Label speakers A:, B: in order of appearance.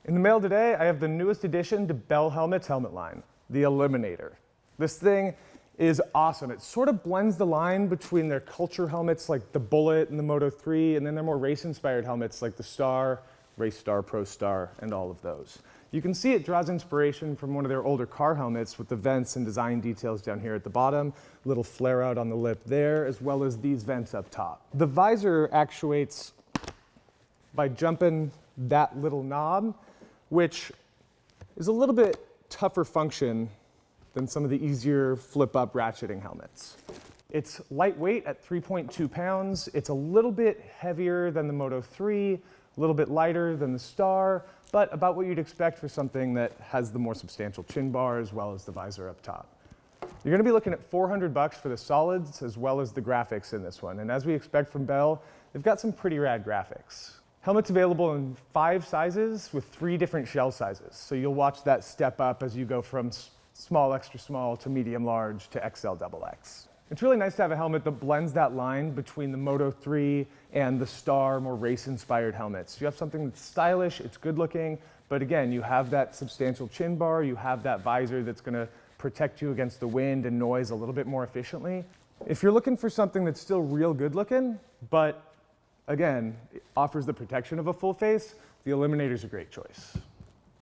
A: In the mail today, I have the newest addition to Bell Helmet's helmet line, the Eliminator. This thing is awesome. It sort of blends the line between their culture helmets like the Bullet and the Moto 3, and then their more race-inspired helmets like the Star, Race Star, Pro Star, and all of those. You can see it draws inspiration from one of their older car helmets with the vents and design details down here at the bottom, little flare out on the lip there, as well as these vents up top. The visor actuates by jumping that little knob, which is a little bit tougher function than some of the easier flip-up ratcheting helmets. It's lightweight at 3.2 pounds. It's a little bit heavier than the Moto 3, a little bit lighter than the Star, but about what you'd expect for something that has the more substantial chin bar as well as the visor up top. You're gonna be looking at $400 for the solids as well as the graphics in this one. And as we expect from Bell, they've got some pretty rad graphics. Helmet's available in 5 sizes with 3 different shell sizes. So you'll watch that step up as you go from small, extra small to medium large to XL XX. It's really nice to have a helmet that blends that line between the Moto 3 and the Star, more race-inspired helmets. You have something that's stylish, it's good looking, but again, you have that substantial chin bar, you have that visor that's gonna protect you against the wind and noise a little bit more efficiently. If you're looking for something that's still real good looking, but again, it offers the protection of a full face, the Eliminator's a great choice.